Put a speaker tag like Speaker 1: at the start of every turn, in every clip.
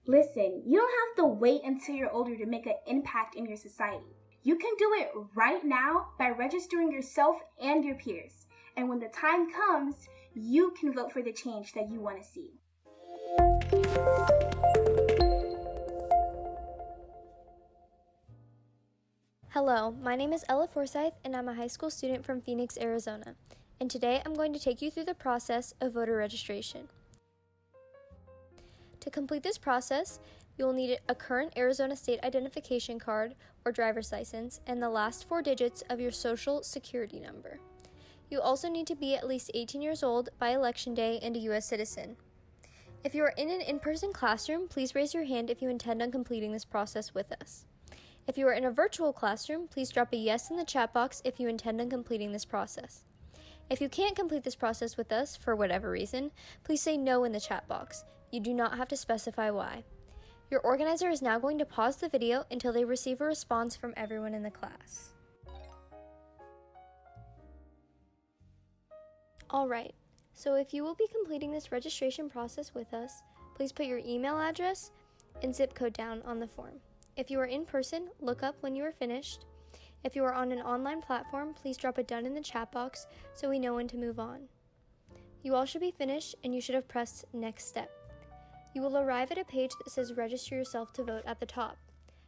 Speaker 1: Listen, you don't have to wait until you're older to make an impact in your society. You can do it right now by registering yourself and your peers. And when the time comes, you can vote for the change that you want to see.
Speaker 2: Hello, my name is Ella Forsyth, and I'm a high school student from Phoenix, Arizona. And today I'm going to take you through the process of voter registration. To complete this process, you will need a current Arizona state identification card or driver's license and the last 4 digits of your social security number. You also need to be at least 18 years old by election day and a U.S. citizen. If you are in an in-person classroom, please raise your hand if you intend on completing this process with us. If you are in a virtual classroom, please drop a yes in the chat box if you intend on completing this process. If you can't complete this process with us, for whatever reason, please say no in the chat box. You do not have to specify why. Your organizer is now going to pause the video until they receive a response from everyone in the class. Alright, so if you will be completing this registration process with us, please put your email address and zip code down on the form. If you are in person, look up when you are finished. If you are on an online platform, please drop a done in the chat box so we know when to move on. You all should be finished and you should have pressed next step. You will arrive at a page that says register yourself to vote at the top.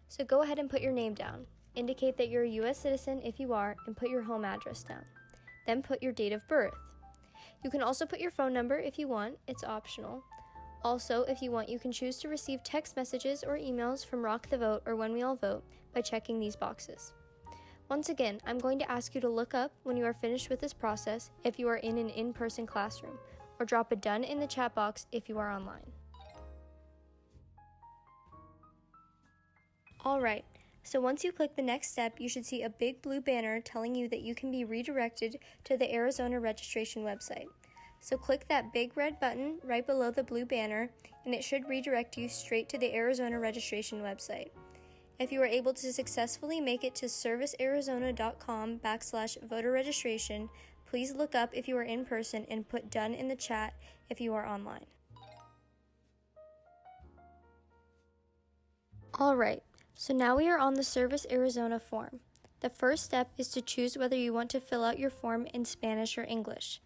Speaker 2: So go ahead and put your name down. Indicate that you're a U.S. citizen if you are and put your home address down. Then put your date of birth. You can also put your phone number if you want, it's optional. Also, if you want, you can choose to receive text messages or emails from Rock the Vote or When We All Vote by checking these boxes. Once again, I'm going to ask you to look up when you are finished with this process if you are in an in-person classroom, or drop a done in the chat box if you are online. Alright, so once you click the next step, you should see a big blue banner telling you that you can be redirected to the Arizona registration website. So click that big red button right below the blue banner, and it should redirect you straight to the Arizona registration website. If you are able to successfully make it to servicearizona.com/voter registration, please look up if you are in person and put done in the chat if you are online. Alright, so now we are on the Service Arizona form. The first step is to choose whether you want to fill out your form in Spanish or English.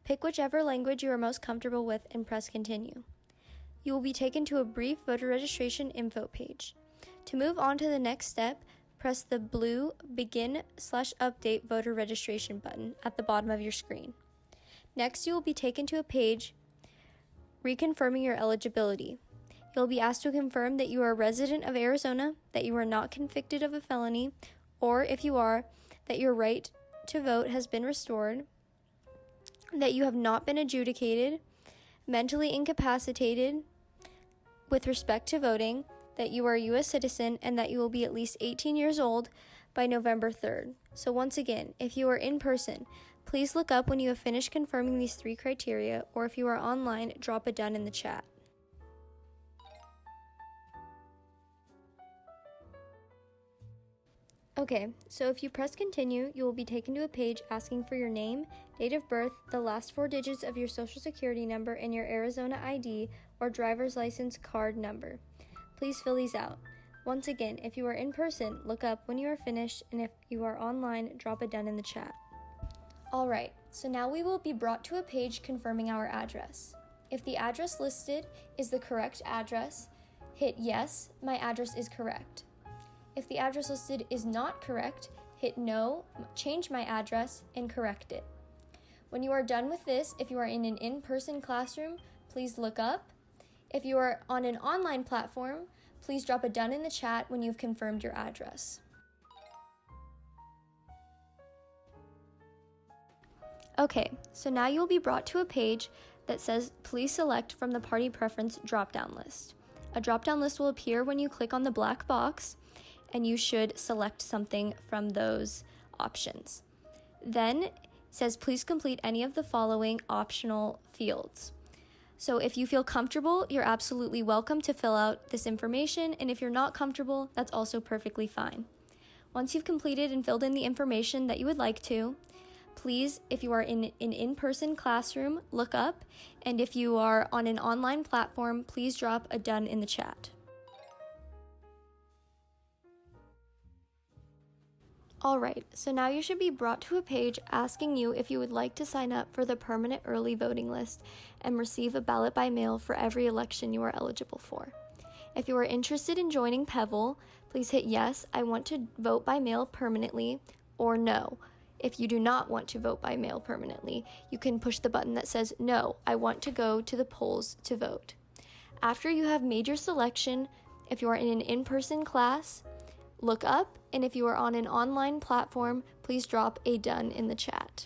Speaker 2: Pick whichever language you are most comfortable with and press continue. You will be taken to a brief voter registration info page. To move on to the next step, press the blue Begin/Update Voter Registration button at the bottom of your screen. Next, you will be taken to a page reconfirming your eligibility. You'll be asked to confirm that you are a resident of Arizona, that you are not convicted of a felony, or if you are, that your right to vote has been restored, that you have not been adjudicated, mentally incapacitated with respect to voting, that you are a U.S. citizen, and that you will be at least 18 years old by November 3rd. So once again, if you are in person, please look up when you have finished confirming these 3 criteria, or if you are online, drop a done in the chat. Okay, so if you press continue, you will be taken to a page asking for your name, date of birth, the last 4 digits of your social security number, and your Arizona ID or driver's license card number. Please fill these out. Once again, if you are in person, look up when you are finished, and if you are online, drop a done in the chat. Alright, so now we will be brought to a page confirming our address. If the address listed is the correct address, hit yes, my address is correct. If the address listed is not correct, hit no, change my address, and correct it. When you are done with this, if you are in an in-person classroom, please look up. If you are on an online platform, please drop a done in the chat when you've confirmed your address. Okay, so now you will be brought to a page that says please select from the party preference drop-down list. A drop-down list will appear when you click on the black box, and you should select something from those options. Then it says please complete any of the following optional fields. So if you feel comfortable, you're absolutely welcome to fill out this information, and if you're not comfortable, that's also perfectly fine. Once you've completed and filled in the information that you would like to, please, if you are in an in-person classroom, look up, and if you are on an online platform, please drop a done in the chat. Alright, so now you should be brought to a page asking you if you would like to sign up for the permanent early voting list and receive a ballot by mail for every election you are eligible for. If you are interested in joining PEVL, please hit yes, I want to vote by mail permanently, or no. If you do not want to vote by mail permanently, you can push the button that says no, I want to go to the polls to vote. After you have made your selection, if you are in an in-person class, look up, and if you are on an online platform, please drop a done in the chat.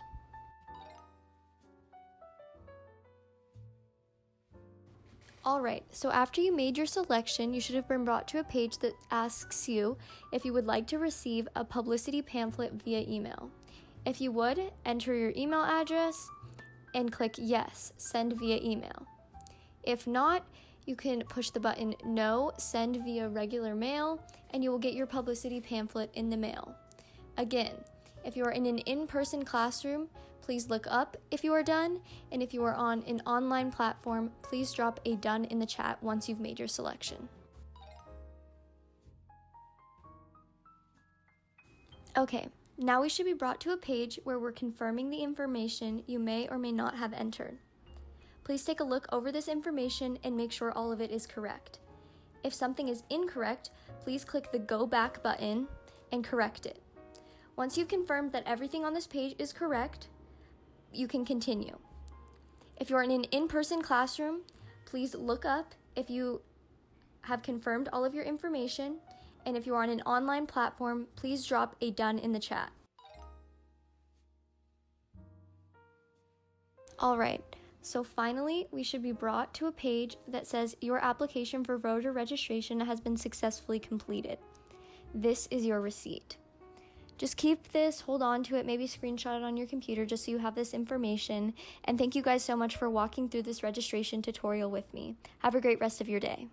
Speaker 2: Alright, so after you made your selection, you should have been brought to a page that asks you if you would like to receive a publicity pamphlet via email. If you would, enter your email address and click yes, send via email. If not, you can push the button no, send via regular mail, and you will get your publicity pamphlet in the mail. Again, if you are in an in-person classroom, please look up if you are done, and if you are on an online platform, please drop a done in the chat once you've made your selection. Okay, now we should be brought to a page where we're confirming the information you may or may not have entered. Please take a look over this information and make sure all of it is correct. If something is incorrect, please click the Go Back button and correct it. Once you've confirmed that everything on this page is correct, you can continue. If you're in an in-person classroom, please look up if you have confirmed all of your information, and if you are on an online platform, please drop a done in the chat. Alright, so finally, we should be brought to a page that says your application for voter registration has been successfully completed. This is your receipt. Just keep this, hold on to it, maybe screenshot it on your computer just so you have this information. And thank you guys so much for walking through this registration tutorial with me. Have a great rest of your day.